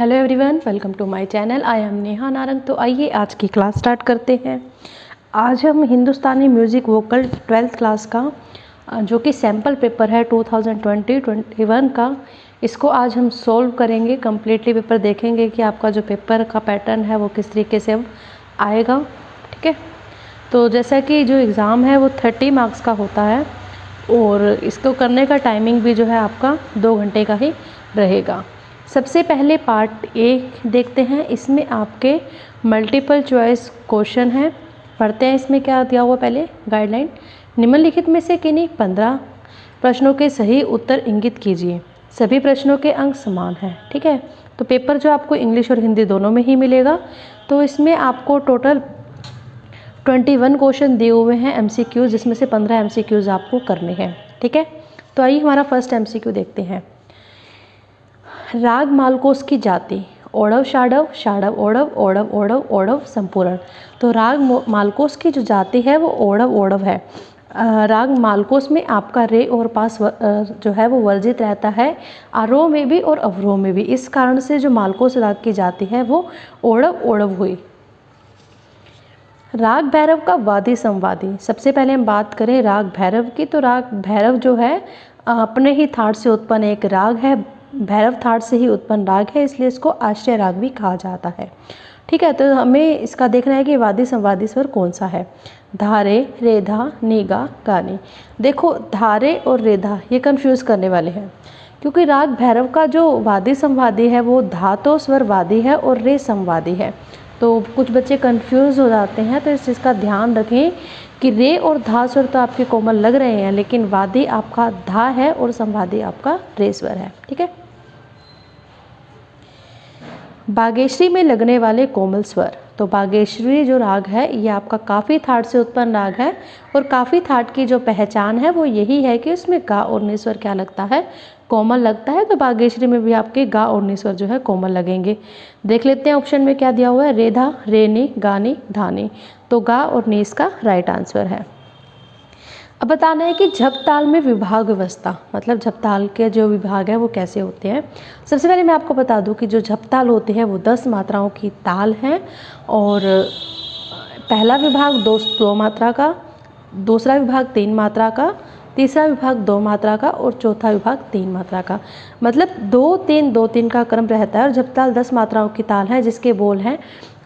Hello everyone, welcome to my channel. I am Neha Narang. तो आइए आज की क्लास स्टार्ट करते हैं। आज हम हिंदुस्तानी म्यूज़िक वोकल 12th क्लास का जो कि सैम्पल पेपर है 2020-21 का, इसको आज हम सोल्व करेंगे। कम्प्लीटली पेपर देखेंगे कि आपका जो पेपर का पैटर्न है वो किस तरीके से आएगा। ठीक है, तो जैसा कि जो एग्ज़ाम है वो 30 मार्क्स का होता है और इसको करने का टाइमिंग भी जो है आपका 2 घंटे का ही रहेगा। सबसे पहले पार्ट ए देखते हैं। इसमें आपके मल्टीपल चॉइस क्वेश्चन हैं। पढ़ते हैं इसमें क्या दिया हुआ। पहले गाइडलाइन, निम्नलिखित में से किन्हीं 15 प्रश्नों के सही उत्तर इंगित कीजिए। सभी प्रश्नों के अंक समान हैं। ठीक है, तो पेपर जो आपको इंग्लिश और हिंदी दोनों में ही मिलेगा। तो इसमें आपको टोटल 21 क्वेश्चन दिए हुए हैं MCQ, जिसमें से 15 MCQs आपको करने हैं। ठीक है, तो आइए हमारा फर्स्ट MCQ देखते हैं। राग मालकोस की जाति ओढ़व शाढ़व, शाढ़व ओढ़व, ओढ़व ओढ़व, ओढ़व संपूर्ण। तो राग मालकोस की जो जाति है वो ओढ़व ओढ़व है। राग मालकोस में आपका रे और पास जो है वो वर्जित रहता है, आरोह में भी और अवरोह में भी। इस कारण से जो मालकोस राग की जाति है वो ओढ़व ओढ़व हुई। राग भैरव का वादी संवादी। सबसे पहले हम बात करें राग भैरव की, तो राग भैरव जो है अपने ही थाट से उत्पन्न एक राग है। भैरव थाट से ही उत्पन्न राग है, इसलिए इसको आश्रय राग भी कहा जाता है। ठीक है, तो हमें इसका देखना है कि वादी संवादी स्वर कौन सा है। धारे, रेधा, नीगा, गानी। देखो, धारे और रेधा ये कंफ्यूज करने वाले हैं, क्योंकि राग भैरव का जो वादी संवादी है वो धा तो स्वर वादी है और रे संवादी है। तो कुछ बच्चे कंफ्यूज हो जाते हैं, तो इस चीज़ का ध्यान रखें कि रे और धा स्वर तो आपके कोमल लग रहे हैं, लेकिन वादी आपका धा है और संवादी आपका रे स्वर है। ठीक है, बागेश्वरी में लगने वाले कोमल स्वर। तो बागेश्वरी जो राग है ये आपका काफ़ी थाट से उत्पन्न राग है, और काफ़ी थाट की जो पहचान है वो यही है कि उसमें गा और नि स्वर क्या लगता है, कोमल लगता है। तो बागेश्वरी में भी आपके गा और नि स्वर जो है कोमल लगेंगे। देख लेते हैं ऑप्शन में क्या दिया हुआ है। रेधा, रेनी, गानी, धानी। तो गा और नि इसका राइट आंसर है। अब बताना है कि झप ताल में विभाग व्यवस्था, मतलब झप ताल के जो विभाग है वो कैसे होते हैं। सबसे पहले मैं आपको बता दूं कि जो झप ताल होते हैं वो 10 मात्राओं की ताल है, और पहला विभाग 2 मात्रा का, दूसरा विभाग 3 मात्रा का, तीसरा विभाग 2 मात्रा का और चौथा विभाग 3 मात्रा का। मतलब 2-3-2-3 का क्रम रहता है। और झप ताल 10 मात्राओं की ताल है, जिसके बोल हैं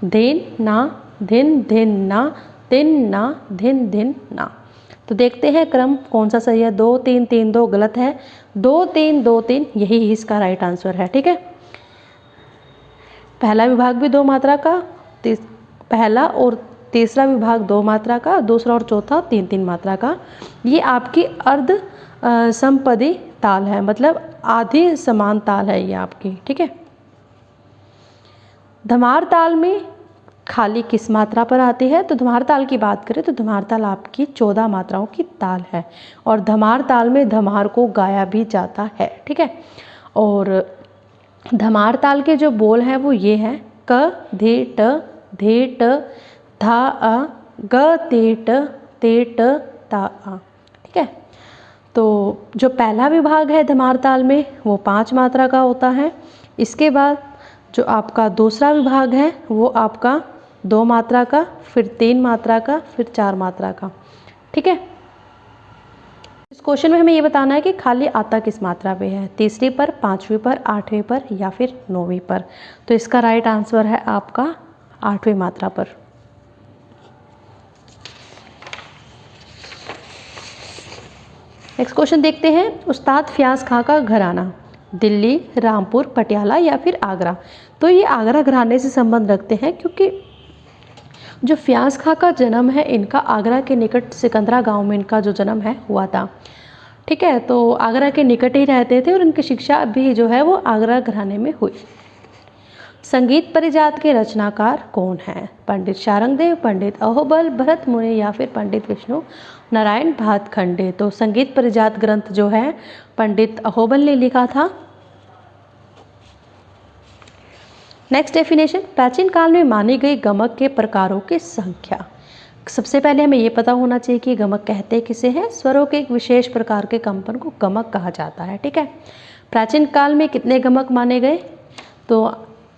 धिन ना, धिन धिन ना, तिन ना, धिन धिन ना। तो देखते हैं क्रम कौन सा सही है। 2-3-3-2 गलत है, 2-3-2-3 यही इसका राइट आंसर है। ठीक है, पहला विभाग भी 2 मात्रा का, पहला और तीसरा विभाग 2 मात्रा का, दूसरा और चौथा 3-3 मात्रा का। ये आपकी अर्ध समपदी ताल है, मतलब आधी समान ताल है ये आपकी। ठीक है, धमार ताल में खाली किस मात्रा पर आती है। तो धमार ताल की बात करें तो धमार ताल आपकी 14 मात्राओं की ताल है, और धमार ताल में धमार को गाया भी जाता है। ठीक है, और धमार ताल के जो बोल हैं वो ये हैं क धे ट धा अ ग ते ट ता आ। ठीक है, तो जो पहला विभाग है धमार ताल में वो 5 मात्रा का होता है। इसके बाद जो आपका दूसरा विभाग है वो आपका 2 मात्रा का, फिर 3 मात्रा का, फिर 4 मात्रा का। ठीक है, इस क्वेश्चन में हमें ये बताना है कि खाली आता किस मात्रा पे है, तीसरी पर, 5वीं पर, 8वीं पर या फिर 9वीं पर। तो इसका राइट आंसर है आपका 8वीं मात्रा पर। नेक्स्ट क्वेश्चन देखते हैं। उस्ताद फयाज खां का घराना दिल्ली, रामपुर, पटियाला या फिर आगरा। तो ये आगरा घराने से संबंध रखते हैं, क्योंकि जो फयाज खां का जन्म है इनका आगरा के निकट सिकंदरा गांव में इनका जो जन्म है हुआ था। ठीक है, तो आगरा के निकट ही रहते थे और इनकी शिक्षा भी जो है वो आगरा घराने में हुई। संगीत परिजात के रचनाकार कौन हैं। पंडित शारंगदेव, पंडित अहोबल, भरत मुनि या फिर पंडित विष्णु नारायण भातखंडे। तो संगीत परिजात ग्रंथ जो है पंडित अहोबल ने लिखा था। नेक्स्ट डेफिनेशन, प्राचीन काल में मानी गई गमक के प्रकारों की संख्या। सबसे पहले हमें ये पता होना चाहिए कि गमक कहते किसे हैं। स्वरों के एक विशेष प्रकार के कंपन को गमक कहा जाता है। ठीक है, प्राचीन काल में कितने गमक माने गए। तो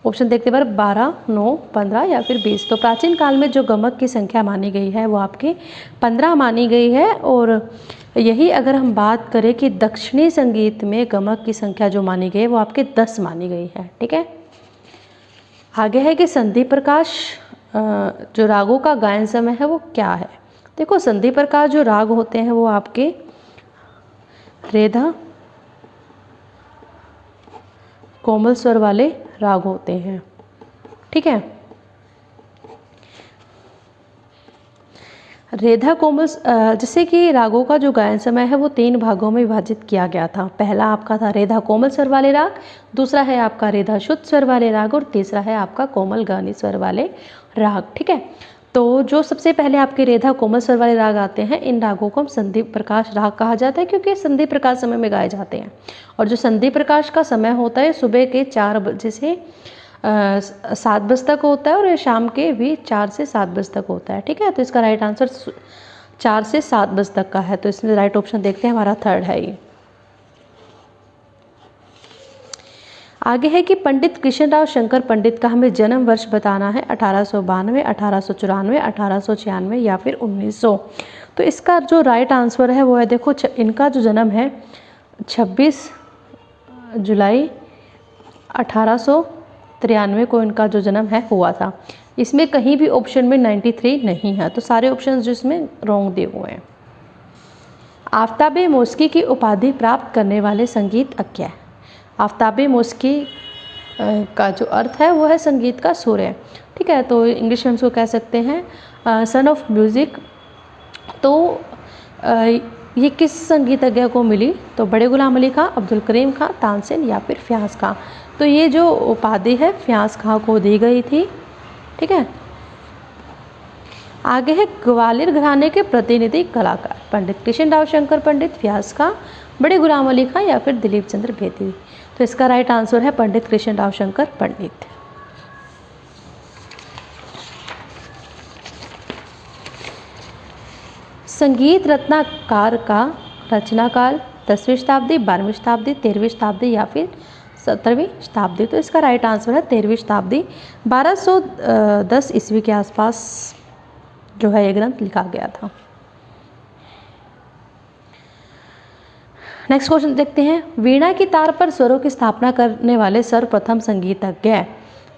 ऑप्शन देखते बार 12, 9, 15 या फिर 20। तो प्राचीन काल में जो गमक की संख्या मानी गई है वो आपकी 15 मानी गई है। और यही अगर हम बात करें कि दक्षिणी संगीत में गमक की संख्या जो मानी गई है वो आपके 10 मानी गई है। ठीक है, आगे है कि संधि प्रकाश जो रागों का गायन समय है वो क्या है। देखो, संधि प्रकाश जो राग होते हैं वो आपके रेधा कोमल स्वर वाले राग होते हैं। ठीक है, रेधा कोमल जैसे कि रागों का जो गायन समय है वो 3 भागों में विभाजित किया गया था। पहला आपका था रेधा कोमल स्वर वाले राग, दूसरा है आपका रेधा शुद्ध स्वर वाले राग और तीसरा है आपका कोमल गानी स्वर वाले राग। ठीक है, तो जो सबसे पहले आपके रेधा कोमल स्वर वाले राग आते हैं, इन रागों को हम संधि प्रकाश राग कहा जाता है क्योंकि संधि प्रकाश समय में गाए जाते हैं। और जो संधि प्रकाश का समय होता है सुबह के 4 बजे से 7 बजे तक होता है और शाम के भी 4 से 7 बजे तक होता है। ठीक है, तो इसका राइट आंसर 4 से 7 बजे तक का है। तो इसमें राइट ऑप्शन देखते हैं, हमारा थर्ड है ये। आगे है कि पंडित कृष्णराव शंकर पंडित का हमें जन्म वर्ष बताना है, 1892, 1894, 1896 या फिर 1900। तो इसका जो राइट आंसर है वो है, देखो इनका जो जन्म है 26 जुलाई 1893 को इनका जो जन्म है हुआ था। इसमें कहीं भी ऑप्शन में 93 नहीं है, तो सारे ऑप्शन जो इसमें रॉन्ग दिए हुए हैं। आफ्ताबे मौसिकी की उपाधि प्राप्त करने वाले संगीतज्ञ है। आफ्ताबे मौसिकी का जो अर्थ है वो है संगीत का सूर्य। ठीक है, तो इंग्लिश में हम उसको कह सकते हैं सन ऑफ म्यूज़िक। तो ये किस संगीतज्ञ को मिली, तो बड़े गुलाम अली खां, अब्दुल करीम खां, तानसेन या फिर फ्याज़ खां। तो ये जो उपाधि है फ्याज़ खां को दी गई थी। ठीक है, आगे है ग्वालियर घराने के प्रतिनिधि कलाकार, पंडित कृष्णराव शंकर पंडित, फ्याज़ खां, बड़े गुलाम अली खां या फिर दिलीप चंद्र बेदी। तो इसका राइट आंसर है पंडित कृष्णराव शंकर पंडित। संगीत रत्नाकर का रचना काल 10वीं शताब्दी, 12वीं शताब्दी, 13वीं शताब्दी या फिर 17वीं शताब्दी। तो इसका राइट आंसर है 13वीं शताब्दी। 1210 ईस्वी के आसपास जो है ये ग्रंथ लिखा गया था। नेक्स्ट क्वेश्चन देखते हैं, वीणा की तार पर स्वरों की स्थापना करने वाले सर्वप्रथम संगीतज्ञ है।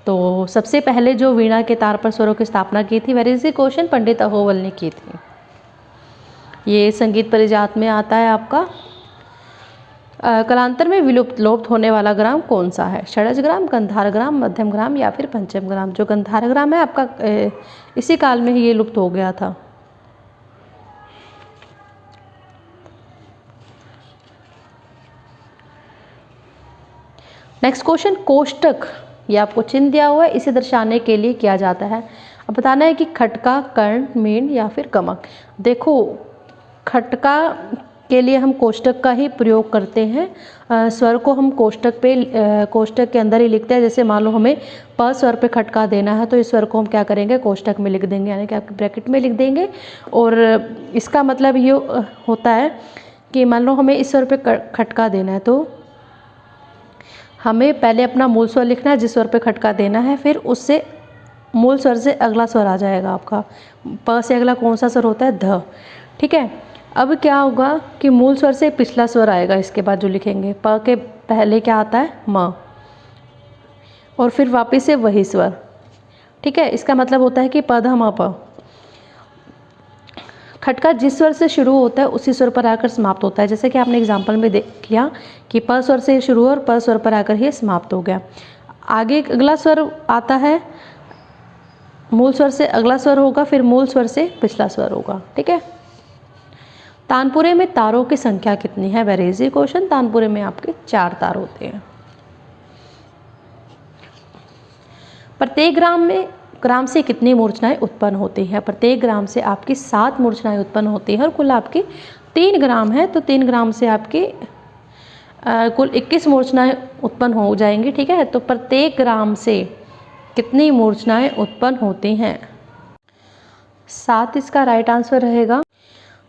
तो सबसे पहले जो वीणा के तार पर स्वरों की स्थापना की थी, वेर इज द क्वेश्चन, पंडित अहोबल ने की थी। ये संगीत परिजात में आता है आपका। कालांतर में लोप्त होने वाला ग्राम कौन सा है, षडज ग्राम, गंधार ग्राम, मध्यम ग्राम या फिर पंचम ग्राम। जो गंधार ग्राम है आपका इसी काल में ही ये लुप्त हो गया था। नेक्स्ट क्वेश्चन, कोष्टक ये आपको चिन्ह दिया हुआ है, इसे दर्शाने के लिए किया जाता है। अब बताना है कि खटका, कर्ण, मीन या फिर गमक। देखो, खटका के लिए हम कोष्टक का ही प्रयोग करते हैं। स्वर को हम कोष्टक के अंदर ही लिखते हैं। जैसे मान लो हमें प स्वर पे खटका देना है तो इस स्वर को हम क्या करेंगे, कोष्टक में लिख देंगे, यानी कि आपके ब्रैकेट में लिख देंगे। और इसका मतलब ये होता है कि मान लो हमें इस स्वर पे खटका देना है तो हमें पहले अपना मूल स्वर लिखना है जिस स्वर पे खटका देना है, फिर उससे मूल स्वर से अगला स्वर आ जाएगा आपका। प से अगला कौन सा स्वर होता है, ध। ठीक है, अब क्या होगा कि मूल स्वर से पिछला स्वर आएगा इसके बाद जो लिखेंगे। प के पहले क्या आता है, म, और फिर वापस से वही स्वर। ठीक है, इसका मतलब होता है कि प, ध, म, प। खटका जिस स्वर से शुरू होता है उसी स्वर पर आकर समाप्त होता है। जैसे कि आपने एग्जाम्पल में देख किया कि प स्वर से शुरू और प स्वर पर आकर ही समाप्त हो गया। आगे अगला स्वर आता है, मूल स्वर से अगला स्वर होगा, फिर मूल स्वर से पिछला स्वर होगा। ठीक है, तानपुरे में तारों की संख्या कितनी है, वेरी इजी क्वेश्चन। तानपुरे में आपके 4 तार होते हैं। प्रत्येक ग्राम से कितनी मूर्छनाएं उत्पन्न होती है, प्रत्येक ग्राम से आपकी 7 मूर्छनाएं उत्पन्न होती है और कुल आपकी 3 ग्राम है, तो 3 ग्राम से आपकी कुल 21 मूर्छनाएं उत्पन्न हो जाएंगी। ठीक है, तो प्रत्येक ग्राम से कितनी मूर्छनाएं उत्पन्न होती हैं, 7 इसका राइट आंसर रहेगा।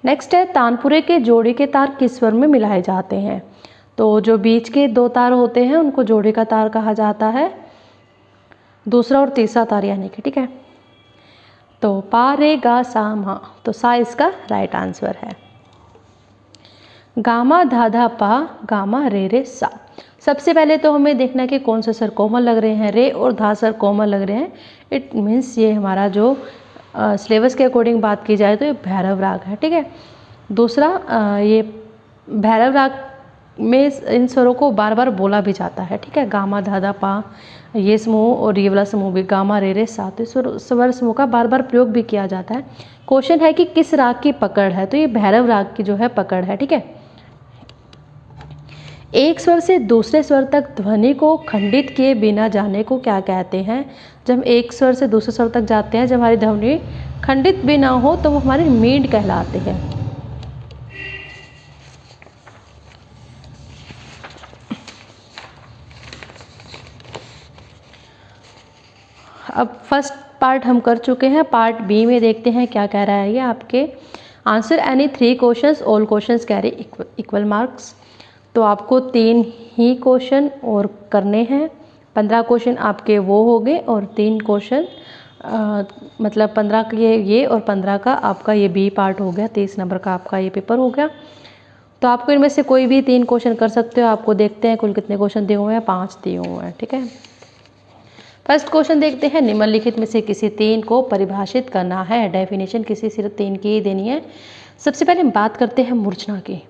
नेक्स्ट है, तानपुरे के जोड़ी के तार किस स्वर में मिलाए जाते हैं। तो जो बीच के 2 तार होते हैं उनको जोड़ी का तार कहा जाता है। दूसरा और तीसरा तार यानी कि, ठीक है। तो पा रे गा सा मा, तो सा इसका राइट आंसर है। गामा धा धा पा, गामा रे रे सा। सबसे पहले तो हमें देखना है कि कौन से स्वर कोमल लग रहे हैं, रे और धा स्वर कोमल लग रहे हैं। इट मीन्स ये हमारा जो सिलेबस के अकॉर्डिंग बात की जाए तो ये भैरव राग है, ठीक है। दूसरा ये भैरव राग में इन स्वरों को बार बार बोला भी जाता है, ठीक है। गामा धा धा पा ये समूह और ये वाला समूह भी गामा रे रे सा, तो स्वर समूह का बार बार प्रयोग भी किया जाता है। क्वेश्चन है कि किस राग की पकड़ है, तो ये भैरव राग की जो है पकड़ है, ठीक है। एक स्वर से दूसरे स्वर तक ध्वनि को खंडित किए बिना जाने को क्या कहते हैं? जब हम एक स्वर से दूसरे स्वर तक जाते हैं, जब हमारी ध्वनि खंडित भी ना हो तो वो हमारे मींड कहलाते हैं। अब फर्स्ट पार्ट हम कर चुके हैं, पार्ट बी में देखते हैं क्या कह रहा है ये आपके। Answer any 3 questions, all questions carry equal marks. तो आपको 3 ही क्वेश्चन और करने हैं। 15 क्वेश्चन आपके वो हो गए और 3 क्वेश्चन मतलब 15 का ये और 15 का आपका ये बी पार्ट हो गया। 30 नंबर का आपका ये पेपर हो गया। तो आपको इनमें से कोई भी 3 क्वेश्चन कर सकते हो। आपको देखते हैं कुल कितने क्वेश्चन दिए हुए हैं, 5 दिए हुए हैं, ठीक है। फर्स्ट क्वेश्चन देखते हैं, निम्नलिखित में से किसी 3 को परिभाषित करना है। डेफिनेशन किसी सिर्फ 3 की ही देनी है। सबसे पहले हम बात करते हैं मूर्छना की।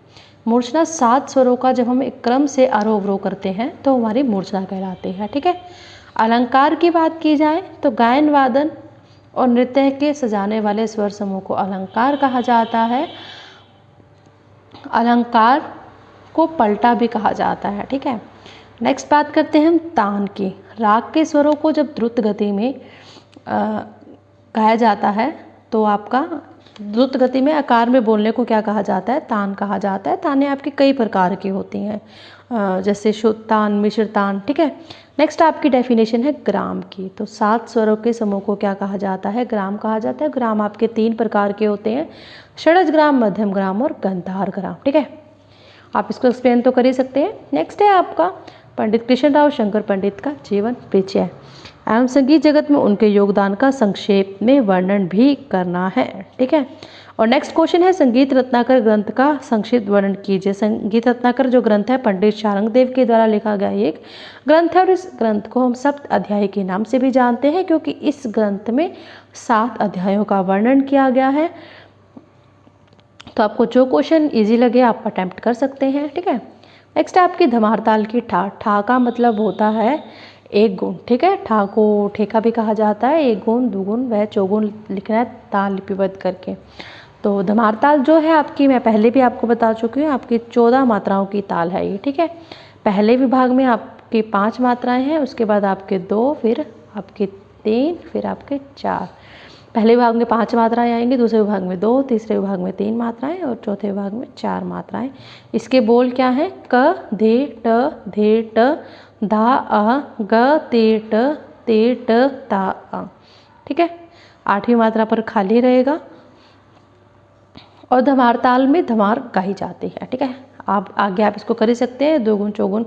मूर्छना 7 स्वरों का जब हम एक क्रम से आरोह अवरोह करते हैं तो हमारी मूर्छना कहलाती है, ठीक है। अलंकार की बात की जाए तो गायन वादन और नृत्य के सजाने वाले स्वर समूह को अलंकार कहा जाता है। अलंकार को पलटा भी कहा जाता है, ठीक है। नेक्स्ट बात करते हैं हम तान की। राग के स्वरों को जब द्रुत गति में गाया जाता है तो आपका द्रुत गति में आकार में बोलने को क्या कहा जाता है? तान कहा जाता है। तानें आपकी कई प्रकार की होती हैं, जैसे शुद्ध तान, मिश्र तान, ठीक है। नेक्स्ट आपकी डेफिनेशन है ग्राम की। तो 7 स्वरों के समूह को क्या कहा जाता है? ग्राम कहा जाता है। ग्राम आपके 3 प्रकार के होते हैं, षडज ग्राम, मध्यम ग्राम और गंधार ग्राम, ठीक है। आप इसको एक्सप्लेन तो कर ही सकते हैं। नेक्स्ट है आपका पंडित कृष्णराव शंकर पंडित का जीवन परिचय एवं संगीत जगत में उनके योगदान का संक्षेप में वर्णन भी करना है, ठीक है। और नेक्स्ट क्वेश्चन है, संगीत रत्नाकर ग्रंथ का संक्षिप्त वर्णन कीजिए। संगीत रत्नाकर जो ग्रंथ है पंडित शारंगदेव के द्वारा लिखा गया एक ग्रंथ है और इस ग्रंथ को हम सप्त अध्याय के नाम से भी जानते हैं क्योंकि इस ग्रंथ में 7 अध्यायों का वर्णन किया गया है। तो आपको जो क्वेश्चन ईजी लगे आप अटेम्प्ट कर सकते हैं, ठीक है। नेक्स्ट है आपकी धमार ताल की ठा। ठा का मतलब होता है एक गुण, ठीक है। ठा को ठेका भी कहा जाता है। एक गुण, दुगुण व चौगुण लिखना है ताल लिपिबद्ध करके। तो धमार ताल जो है आपकी, मैं पहले भी आपको बता चुकी हूँ, आपकी 14 मात्राओं की ताल है ये, ठीक है। पहले विभाग में आपकी 5 मात्राएं हैं, उसके बाद आपके 2, फिर आपके 3, फिर आपके 4। पहले विभाग में 5 मात्राएं आएंगी, दूसरे विभाग में 2, तीसरे विभाग में 3 मात्राएं और चौथे विभाग में 4 मात्राएं। इसके बोल क्या हैं? क, धे, ट, धे, ट, धा, अ, ग, ते, ट, ता, अ, ठीक है। 8वीं मात्रा पर खाली रहेगा और धमार ताल में धमार गाई जाती है, ठीक है। आप आगे आप इसको कर ही सकते हैं, 2 गुण चौगुण।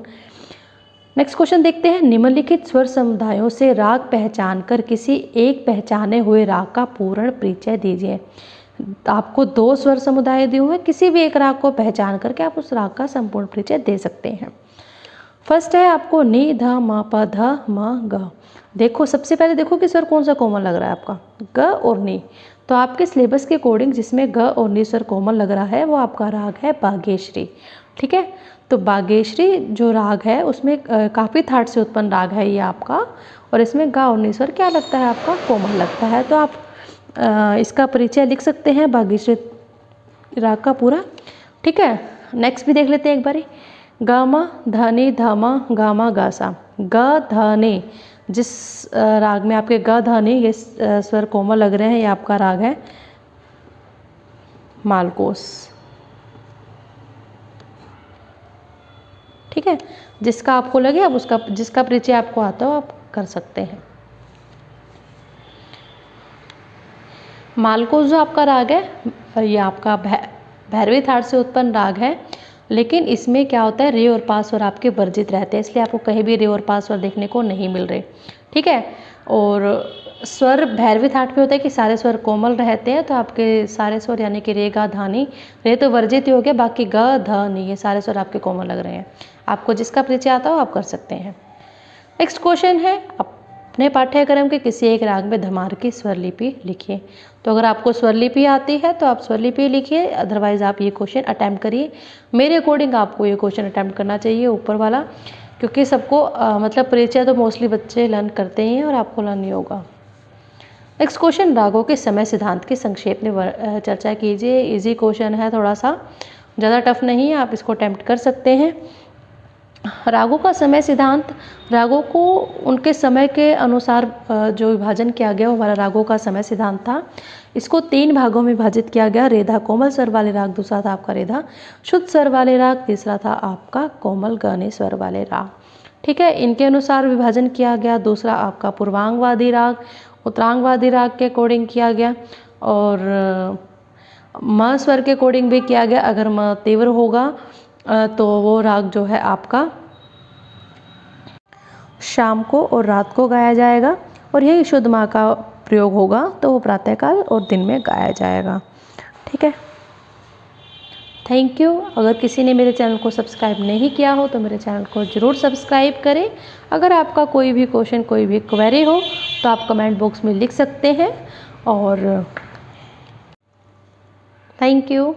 नेक्स्ट क्वेश्चन देखते हैं, निम्नलिखित स्वर समुदायों से राग पहचान कर किसी एक पहचाने हुए राग का पूर्ण परिचय दीजिए। आपको 2 स्वर समुदाय दिए हुए हैं, किसी भी एक राग को पहचान करके आप उस राग का संपूर्ण परिचय दे सकते हैं। फर्स्ट है आपको नि, ध, म, प, ध, म, ग। देखो सबसे पहले देखो कि स्वर कौन सा कोमल लग रहा है आपका, ग और नि। तो आपके सिलेबस के अकॉर्डिंग जिसमें ग और नि स्वर कोमल लग रहा है वो आपका राग है बागेश्वरी, ठीक है। तो बागेश्वरी जो राग है उसमें काफ़ी थाट से उत्पन्न राग है ये आपका, और इसमें गा और नि स्वर क्या लगता है आपका? कोमल लगता है। तो आप इसका परिचय लिख सकते हैं बागेश्वरी राग का पूरा, ठीक है। नेक्स्ट भी देख लेते हैं एक बारी। गामा धनी धमा गामा गासा। ग धनी, जिस राग में आपके ग धनी ये स्वर कोमल लग रहे हैं ये आपका राग है मालकोस, ठीक है। जिसका आपको लगे आप उसका, जिसका परिचय आपको आता हो आप कर सकते हैं। मालकोस जो आपका राग है ये आपका भैरवी थाट से उत्पन्न राग है, लेकिन इसमें क्या होता है, रे और पा स्वर आपके वर्जित रहते हैं, इसलिए आपको कहीं भी रे और पा स्वर देखने को नहीं मिल रहे। ठीक है। और स्वर भैरवी थाट में होता है कि सारे स्वर कोमल रहते हैं, तो आपके सारे स्वर यानी कि रे गा धा नी, रे तो वर्जित ही हो गया, बाकी ग ध नी ये सारे स्वर आपके कोमल लग रहे हैं। आपको जिसका परिचय आता हो आप कर सकते हैं। नेक्स्ट क्वेश्चन है, अपने पाठ्यक्रम के किसी एक राग में धमार की स्वरलिपि लिखिए। तो अगर आपको स्वरलिपि आती है तो आप स्वरलिपि लिखिए, अदरवाइज आप ये क्वेश्चन अटैम्प्ट करिए। मेरे अकॉर्डिंग आपको ये क्वेश्चन अटैम्प्ट करना चाहिए ऊपर वाला, क्योंकि सबको मतलब परिचय तो मोस्टली बच्चे लर्न करते ही हैं और आपको लर्न नहीं होगा। नेक्स्ट क्वेश्चन, रागों के समय सिद्धांत की संक्षेप में चर्चा कीजिए। इजी क्वेश्चन है, थोड़ा सा ज़्यादा टफ नहीं है, आप इसको अटैम्प्ट कर सकते हैं। रागों का समय सिद्धांत, रागों को उनके समय के अनुसार जो विभाजन किया गया वो हमारा रागों का समय सिद्धांत था। इसको 3 भागों में विभाजित किया गया। रेधा कोमल स्वर वाले राग, दूसरा था आपका रेधा शुद्ध स्वर वाले राग, तीसरा था आपका कोमल गहने स्वर वाले राग। ठीक है, इनके अनुसार विभाजन किया गया। दूसरा आपका पूर्वांगवादी राग, उत्तरांगवादी राग के अकॉर्डिंग किया गया, और म स्वर के अकॉर्डिंग भी किया गया। अगर म तीव्र होगा तो वो राग जो है आपका शाम को और रात को गाया जाएगा, और यही शुद्ध माह का प्रयोग होगा तो वो प्रातःकाल और दिन में गाया जाएगा। ठीक है, थैंक यू। अगर किसी ने मेरे चैनल को सब्सक्राइब नहीं किया हो तो मेरे चैनल को ज़रूर सब्सक्राइब करें। अगर आपका कोई भी क्वेश्चन, कोई भी क्वेरी हो तो आप कमेंट बॉक्स में लिख सकते हैं। और थैंक यू।